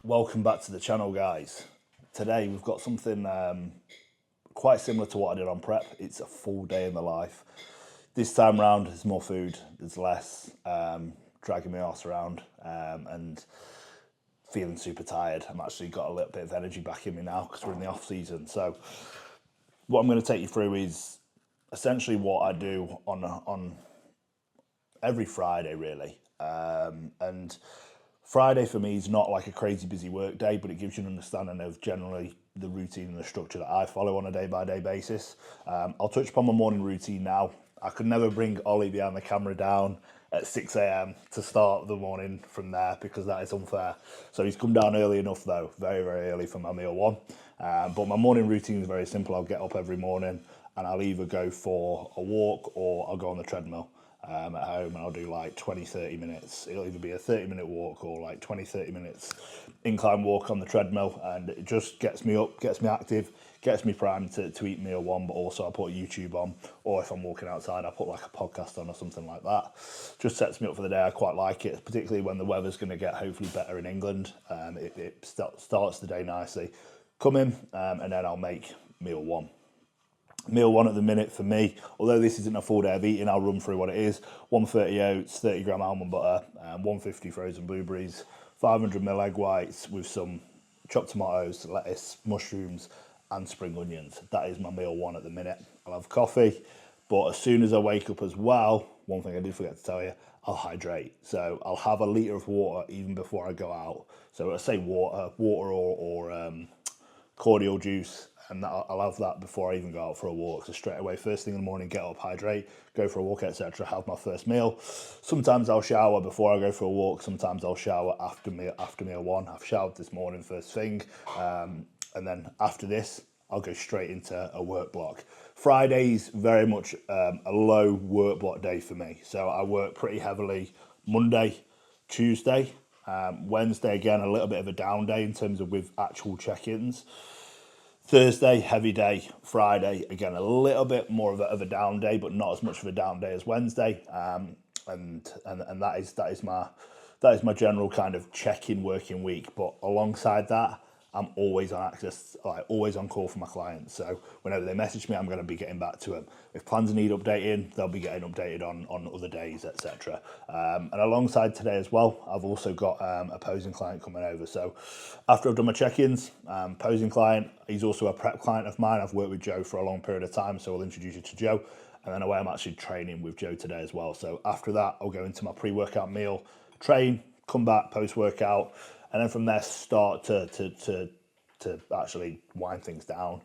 Welcome back to the channel, guys. Today we've got something quite similar to what I did on prep. It's a full day in the life. This time round there's more food, there's less dragging my arse around and feeling super tired. I'm actually got a little bit of energy back in me now because we're in the off season. So what I'm going to take you through is essentially what I do on every Friday, really. And Friday for me is not like a crazy busy work day, but it gives you an understanding of generally the routine and the structure that I follow on a day-by-day basis. I'll touch upon my morning routine now. I could never bring Ollie behind the camera down at 6 a.m. to start the morning from there because that is unfair. So he's come down early enough though, very, very early for my meal one. But my morning routine is very simple. I'll get up every morning and I'll either go for a walk or I'll go on the treadmill. At home, and I'll do like 20-30 minutes. It'll either be a 30-minute walk or like 20-30 minutes incline walk on the treadmill, and it just gets me up, gets me active, gets me primed to eat meal one. But also I put YouTube on, or if I'm walking outside I put like a podcast on or something like that. Just sets me up for the day. I quite like it, particularly when the weather's going to get hopefully better in England. It starts the day nicely. Come in and then I'll make meal one. Meal one at the minute for me, although this isn't a full day of eating, I'll run through what it is. 130 oats, 30 gram almond butter, 150 frozen blueberries, 500 ml egg whites with some chopped tomatoes, lettuce, mushrooms and spring onions. That is my meal one at the minute. I'll have coffee, but as soon as I wake up as well, one thing I did forget to tell you, I'll hydrate. So I'll have a litre of water even before I go out. So I say water or cordial juice, and I'll have that before I even go out for a walk. So straight away, first thing in the morning, get up, hydrate, go for a walk, etc. Have my first meal. Sometimes I'll shower before I go for a walk. Sometimes I'll shower after meal one. I've showered this morning first thing, and then after this, I'll go straight into a work block. Friday's very much a low work block day for me. So I work pretty heavily Monday, Tuesday, Wednesday again a little bit of a down day in terms of with actual check-ins. Thursday, heavy day. Friday, again, a little bit more of a down day, but not as much of a down day as Wednesday. And that is my general kind of check-in working week. But alongside that, I'm always on access, like always on call for my clients. So whenever they message me, I'm going to be getting back to them. If plans need updating, they'll be getting updated on other days, etc. And alongside today as well, I've also got a posing client coming over. So after I've done my check-ins, posing client, he's also a prep client of mine. I've worked with Joe for a long period of time, so I'll introduce you to Joe. And then away, I'm actually training with Joe today as well. So after that, I'll go into my pre-workout meal, train, come back post-workout, and then from there start to actually wind things down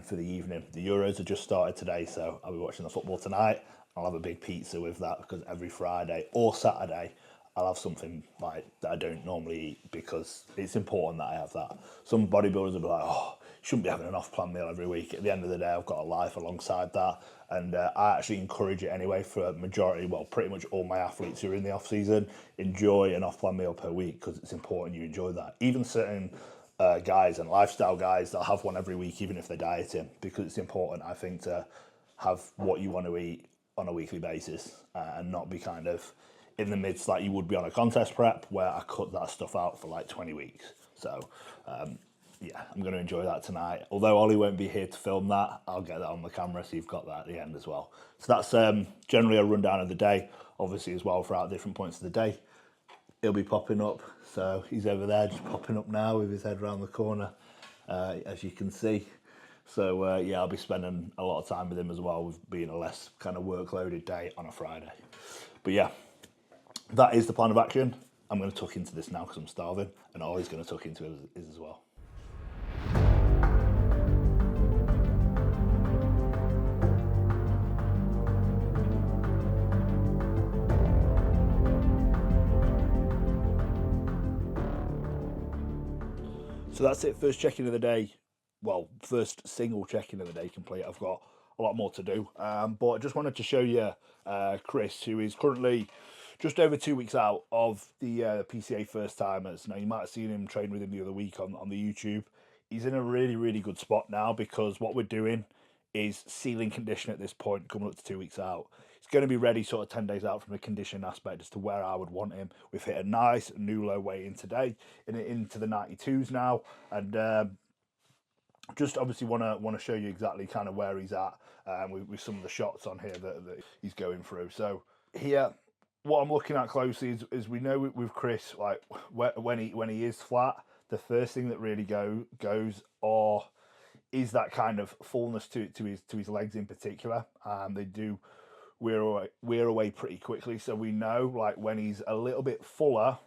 for the evening. The Euros have just started today, so I'll be watching the football tonight. I'll have a big pizza with that because every Friday or Saturday I'll have something like that I don't normally eat because it's important that I have that. Some bodybuilders will be like, oh, you shouldn't be having an off-plan meal every week. At the end of the day, I've got a life alongside that, and I actually encourage it anyway for a majority, well, pretty much all my athletes who are in the off-season. Enjoy an off-plan meal per week because it's important you enjoy that. Even certain guys and lifestyle guys, they'll have one every week even if they're dieting, because it's important, I think, to have what you want to eat on a weekly basis and not be kind of in the midst like you would be on a contest prep where I cut that stuff out for like 20 weeks. So yeah, I'm going to enjoy that tonight. Although Ollie won't be here to film that, I'll get that on the camera so you've got that at the end as well. So that's generally a rundown of the day. Obviously as well throughout different points of the day, he'll be popping up. So he's over there just popping up now with his head around the corner, as you can see. So yeah, I'll be spending a lot of time with him as well, with being a less kind of workloaded day on a Friday. But yeah, that is the plan of action. I'm going to tuck into this now because I'm starving, and Ollie's going to tuck into it as well. So that's it, first check-in of the day. Well, first single check-in of the day complete. I've got a lot more to do. But I just wanted to show you Chris, who is currently just over 2 weeks out of the PCA first timers. Now, you might have seen him train with him the other week on the YouTube. He's in a really, really good spot now because what we're doing is sealing condition at this point, coming up to 2 weeks out. He's going to be ready sort of 10 days out from a conditioning aspect as to where I would want him. We've hit a nice new low weight in today, into the 92s now, and just obviously want to show you exactly kind of where he's at with some of the shots on here that he's going through. So here, what I'm looking at closely is we know with Chris, like when he is flat, the first thing that really goes is that kind of fullness to his legs in particular. They do wear away pretty quickly, so we know like when he's a little bit fuller,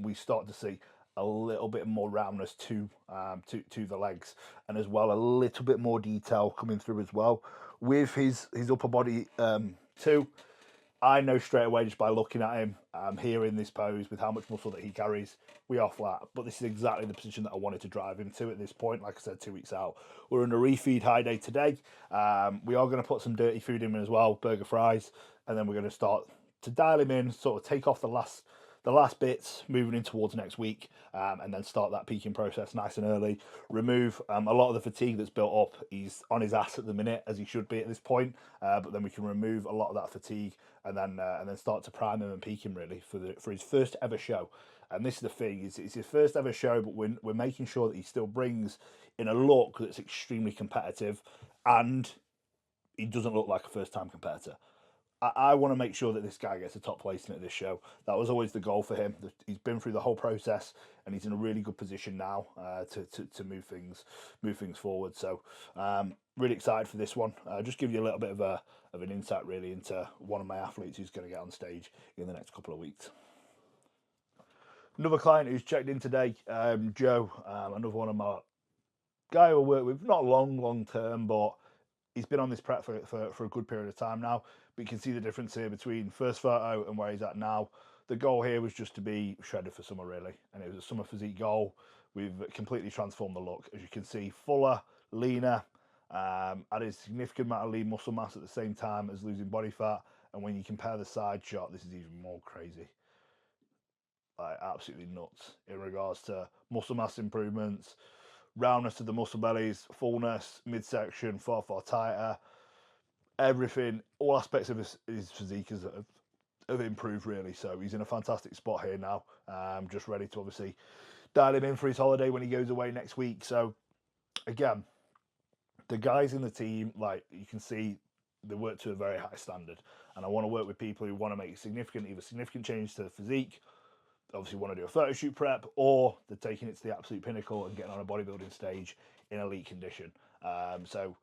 we start to see a little bit more roundness to the legs, and as well a little bit more detail coming through as well with his upper body too. I know straight away just by looking at him here in this pose with how much muscle that he carries, we are flat. But this is exactly the position that I wanted to drive him to at this point. Like I said, 2 weeks out. We're on a refeed high day today. We are going to put some dirty food in as well, burger fries, and then we're going to start to dial him in, sort of take off the last bits, moving in towards next week, and then start that peaking process nice and early. Remove a lot of the fatigue that's built up. He's on his ass at the minute, as he should be at this point, but then we can remove a lot of that fatigue and then start to prime him and peak him really for his first ever show. And this is the thing: it's his first ever show, but we're making sure that he still brings in a look that's extremely competitive, and he doesn't look like a first-time competitor. I want to make sure that this guy gets a top placing at this show. That was always the goal for him. He's been through the whole process, and he's in a really good position now to move things forward. So really excited for this one. Just give you a little bit of an insight really into one of my athletes who's going to get on stage in the next couple of weeks. Another client who's checked in today, Joe, another one of my guy I work with, not long term, but he's been on this prep for a good period of time now. But you can see the difference here between first photo and where he's at now. The goal here was just to be shredded for summer, really. And it was a summer physique goal. We've completely transformed the look. As you can see, fuller, leaner, added a significant amount of lean muscle mass at the same time as losing body fat. And when you compare the side shot, this is even more crazy. Like, absolutely nuts in regards to muscle mass improvements, roundness of the muscle bellies, fullness, midsection, far tighter, everything, all aspects of his physique have improved really. So he's in a fantastic spot here now, just ready to obviously dial him in for his holiday when he goes away next week. So again, the guys in the team, like you can see, they work to a very high standard, and I want to work with people who want to make either significant change to the physique, obviously want to do a photo shoot prep, or they're taking it to the absolute pinnacle and getting on a bodybuilding stage in elite condition. So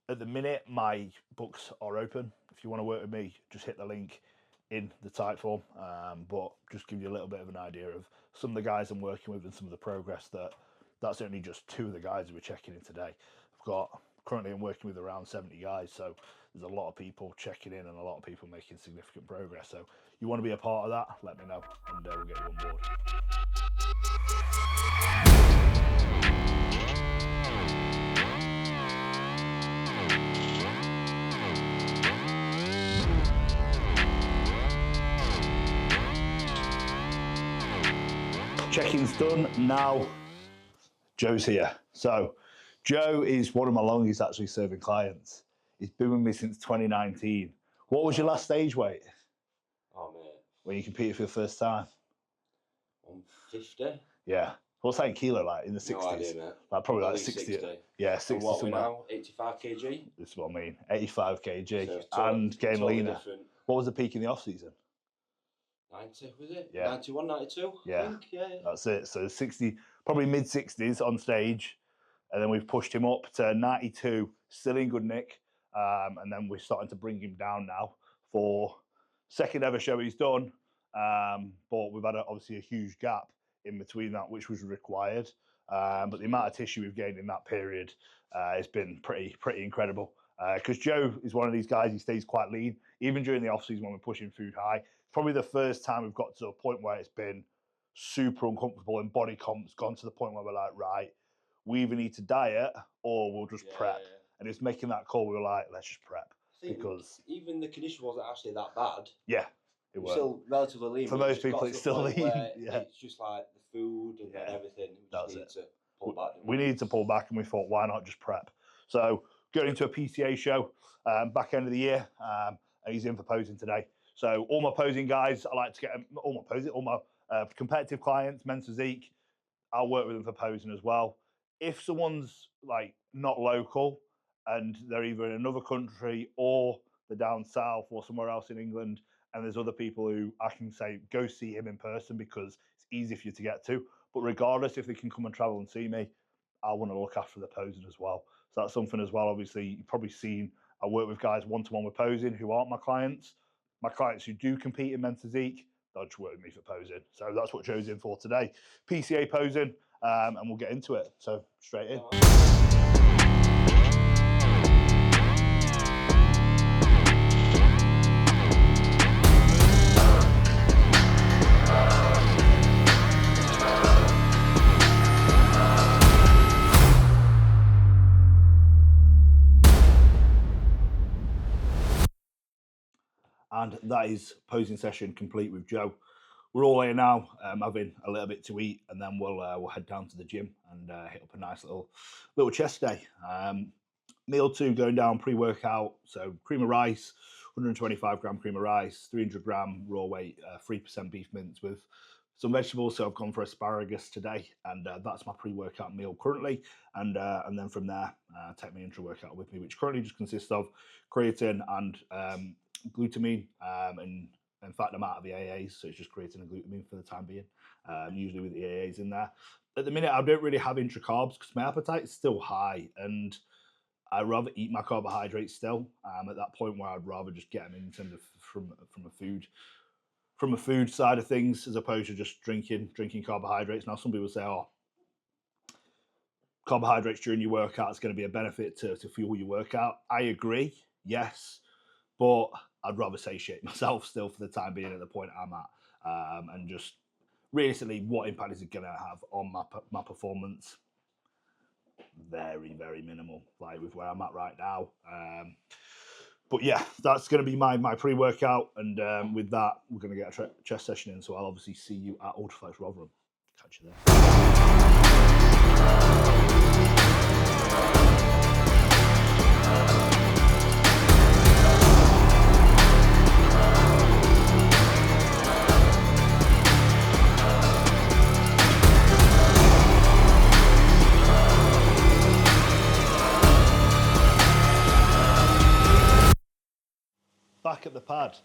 at the minute, my books are open. If you want to work with me, just hit the link in the type form. But just give you a little bit of an idea of some of the guys I'm working with and some of the progress that's only just 2 of the guys who we're checking in today. Currently I'm working with around 70 guys, so there's a lot of people checking in and a lot of people making significant progress. So you want to be a part of that, let me know, and we'll get you on board. Check-in's done. Now Joe's here. So Joe is one of my longest actually serving clients. He's been with me since 2019. What was your last stage weight? Oh, mate. When you competed for the first time? 150. Yeah. What's that in kilo like? In the 60s? No idea, mate. Like probably like 60. Yeah, 60. And what we now? 85 kg? This is what I mean. 85 kg. So and getting totally leaner. Different. What was the peak in the off season? 90, was it? Yeah. 91, 92? Yeah. I think, yeah. That's it. So 60, probably mid 60s on stage. And then we've pushed him up to 92, still in good nick. And then we're starting to bring him down now for second ever show he's done. But we've had obviously a huge gap in between that, which was required. But the amount of tissue we've gained in that period has been pretty incredible. Because Joe is one of these guys, he stays quite lean, even during the off-season when we're pushing food high. It's probably the first time we've got to a point where it's been super uncomfortable and body comp's gone to the point where we're like, right, we either need to diet or we'll just prep. Yeah. And it's making that call, we were like, let's just prep. Because even the condition wasn't actually that bad. Yeah, it was. Still relatively lean. For most people, it's still lean. Yeah. It's just like the food and everything. We just need to pull back. We needed to pull back, and we thought, why not just prep? So going into a PCA show back end of the year, and he's in for posing today. So all my posing guys, I like to get all my competitive clients, men's physique, I'll work with them for posing as well. If someone's like not local and they're either in another country or they're down south or somewhere else in England, and there's other people who I can say go see him in person because it's easy for you to get to. But regardless, if they can come and travel and see me, I want to look after the posing as well. So that's something as well. Obviously, you've probably seen I work with guys one-to-one with posing who aren't my clients. My clients who do compete in men's physique, they'll just work with me for posing. So that's what Joe's in for today. PCA posing, and we'll get into it. So straight in. And that is posing session complete with Joe. We're all here now, having a little bit to eat, and then we'll head down to the gym and hit up a nice little chest day. Meal 2 going down pre-workout, so cream of rice, 125 gram cream of rice, 300 gram raw weight, 3% beef mince with some vegetables. So I've gone for asparagus today, and that's my pre-workout meal currently. And then from there, take my intra-workout with me, which currently just consists of creatine and glutamine, and in fact, I'm out of the AAs, so it's just creatine and glutamine for the time being, usually with the AAs in there. At the minute, I don't really have intra-carbs because my appetite is still high, and I'd rather eat my carbohydrates still. At that point where I'd rather just get them in terms of from a food side of things, as opposed to just drinking carbohydrates. Now, some people say, "Oh, carbohydrates during your workout is going to be a benefit to fuel your workout." I agree, yes, but I'd rather satiate myself still for the time being at the point I'm at, and just realistically, what impact is it going to have on my performance? Very, very minimal, like with where I'm at right now. But yeah, that's going to be my pre-workout, and with that, we're going to get a chest session in. So I'll obviously see you at Ultraflex Rotherham. Catch you there. Back at the pad,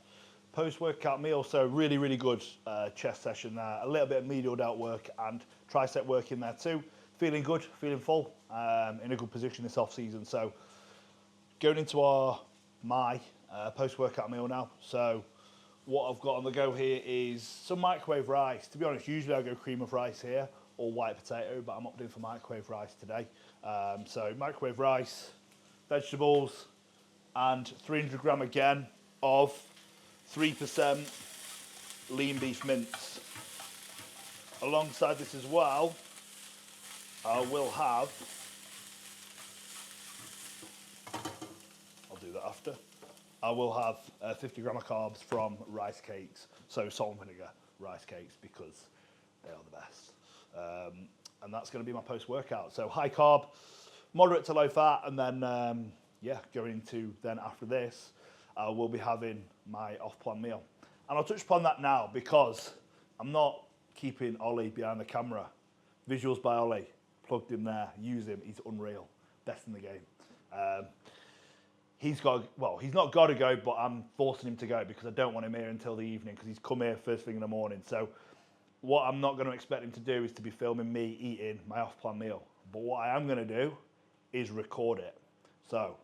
post-workout meal, so really, really good chest session there. A little bit of medial delt work and tricep work in there too. Feeling good, feeling full, in a good position this off-season. So going into my post-workout meal now. So what I've got on the go here is some microwave rice. To be honest, usually I go cream of rice here or white potato, but I'm opting for microwave rice today. So microwave rice, vegetables, and 300 gram again of 3% lean beef mince. Alongside this as well, I will have, I'll do that after, I will have 50 gram of carbs from rice cakes. So salt and vinegar rice cakes, because they are the best. And that's going to be my post-workout. So high carb, moderate to low fat, and then going into then after this, we'll be having my off-plan meal. And I'll touch upon that now because I'm not keeping Ollie behind the camera. Visuals by Ollie, plugged him there, use him, he's unreal, best in the game. He's not got to go, but I'm forcing him to go because I don't want him here until the evening because he's come here first thing in the morning. So what I'm not going to expect him to do is to be filming me eating my off-plan meal. But what I am going to do is record it. So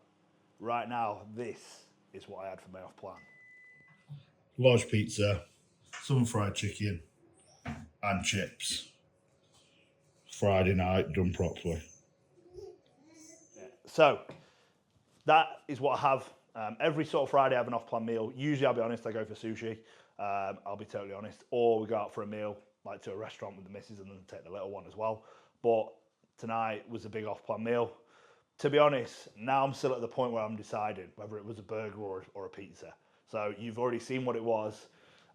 right now, this is what I had for my off-plan. Large pizza, some fried chicken, and chips. Friday night, done properly. Yeah. So that is what I have. Every sort of Friday I have an off-plan meal. Usually, I'll be honest, I go for sushi. I'll be totally honest. Or we go out for a meal, like to a restaurant with the missus and then take the little one as well. But tonight was a big off-plan meal. To be honest, now I'm still at the point where I'm deciding whether it was a burger or a pizza. So you've already seen what it was,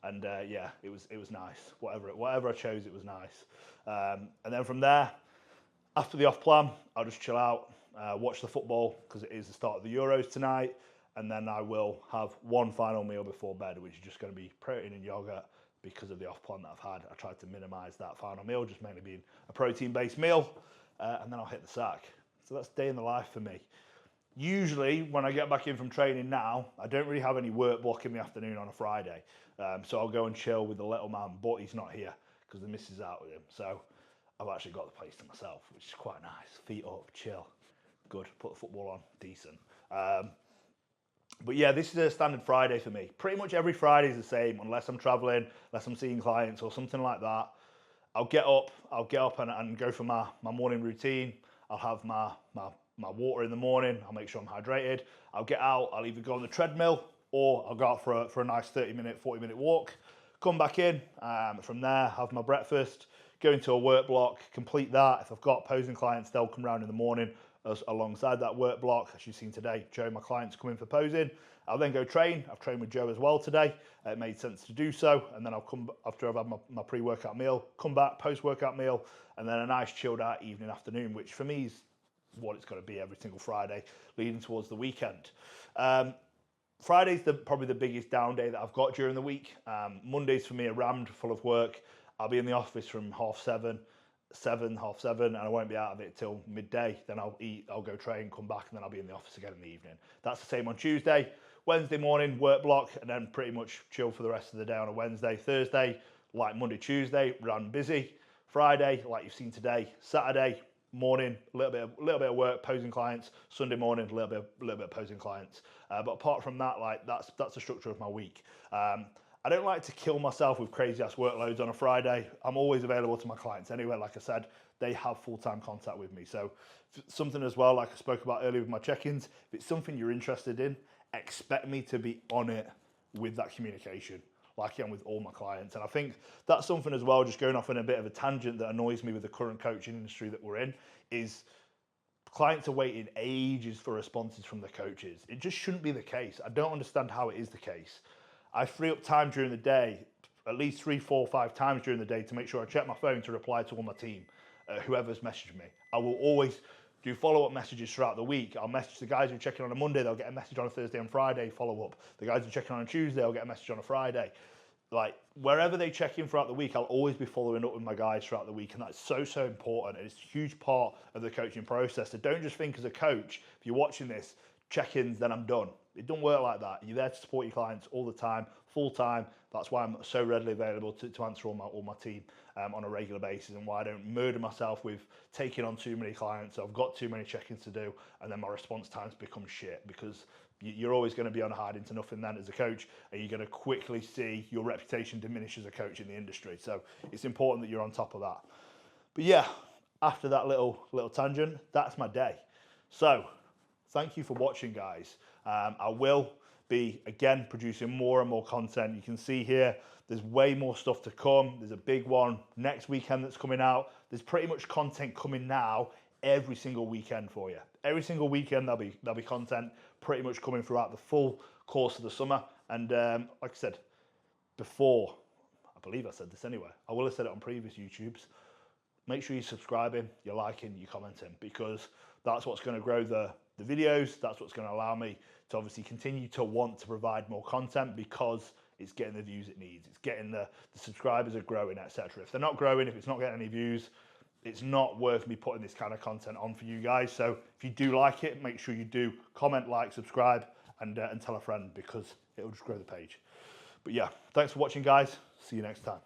and it was nice. Whatever I chose, it was nice. And then from there, after the off plan, I'll just chill out, watch the football because it is the start of the Euros tonight, and then I will have one final meal before bed, which is just going to be protein and yogurt because of the off plan that I've had. I tried to minimise that final meal, just mainly being a protein-based meal, and then I'll hit the sack. So that's day in the life for me. Usually, when I get back in from training now, I don't really have any work block in the afternoon on a Friday. So I'll go and chill with the little man, but he's not here because the missus is out with him. So I've actually got the place to myself, which is quite nice. Feet up, chill, good. Put the football on, decent. But yeah, this is a standard Friday for me. Pretty much every Friday is the same, unless I'm traveling, unless I'm seeing clients or something like that. I'll get up and go for my morning routine. I'll have my water in the morning. I'll make sure I'm hydrated. I'll get out. I'll either go on the treadmill or I'll go out for a nice 30-minute, 40-minute walk. Come back in. From there, have my breakfast, go into a work block, complete that. If I've got posing clients, they'll come around in the morning alongside that work block. As you've seen today, Joe, my clients come in for posing. I'll then go train. I've trained with Joe as well today. It made sense to do so. And then I'll come, after I've had my pre-workout meal, come back, post-workout meal, and then a nice chilled out evening, afternoon, which for me is what it's got to be every single Friday leading towards the weekend. Friday's probably the biggest down day that I've got during the week. Mondays for me are rammed full of work. I'll be in the office from 7:30, half seven, and I won't be out of it till midday. Then I'll eat, I'll go train, come back, and then I'll be in the office again in the evening. That's the same on Tuesday. Wednesday morning, work block, and then pretty much chill for the rest of the day on a Wednesday. Thursday, like Monday, Tuesday, run busy. Friday, like you've seen today. Saturday morning, a little bit of work, posing clients. Sunday morning, a little bit of posing clients. But apart from that, like that's the structure of my week. I don't like to kill myself with crazy ass workloads on a Friday. I'm always available to my clients anyway. Like I said, they have full-time contact with me. So something as well, like I spoke about earlier with my check-ins, if it's something you're interested in, expect me to be on it with that communication, like I am with all my clients. And I think that's something as well, just going off on a bit of a tangent that annoys me with the current coaching industry that we're in, is clients are waiting ages for responses from the coaches. It just shouldn't be the case. I don't understand how it is the case. I free up time during the day, at least 3, 4, 5 times during the day to make sure I check my phone to reply to all my team, whoever's messaged me. I will always do follow-up messages throughout the week. I'll message the guys who check in on a Monday, they'll get a message on a Thursday and Friday, follow-up. The guys who check in on a Tuesday, I'll get a message on a Friday. Like, wherever they check in throughout the week, I'll always be following up with my guys throughout the week, and that's so, so important. It's a huge part of the coaching process. So don't just think as a coach, if you're watching this, check-ins, then I'm done. It don't work like that. You're there to support your clients all the time, full time. That's why I'm so readily available to answer all my team on a regular basis, and why I don't murder myself with taking on too many clients. I've got too many check-ins to do, and then my response times become shit, because you're always going to be on a hiding to nothing then as a coach, and you're going to quickly see your reputation diminish as a coach in the industry. So it's important that you're on top of that. But yeah, after that little tangent, that's my day. So thank you for watching, guys. I will be, again, producing more and more content. You can see here, there's way more stuff to come. There's a big one next weekend that's coming out. There's pretty much content coming now every single weekend for you. Every single weekend there'll be content pretty much coming throughout the full course of the summer. And like I said before, I believe I said this anyway, I will have said it on previous YouTubes, make sure you're subscribing, you're liking, you're commenting, because that's what's going to grow the videos. That's what's going to allow me to obviously continue to want to provide more content, because it's getting the views it needs. It's getting the subscribers are growing, etc. If they're not growing, if it's not getting any views, it's not worth me putting this kind of content on for you guys. So if you do like it, make sure you do comment, like, subscribe, and tell a friend, because it'll just grow the page. But yeah, thanks for watching, guys. See you next time.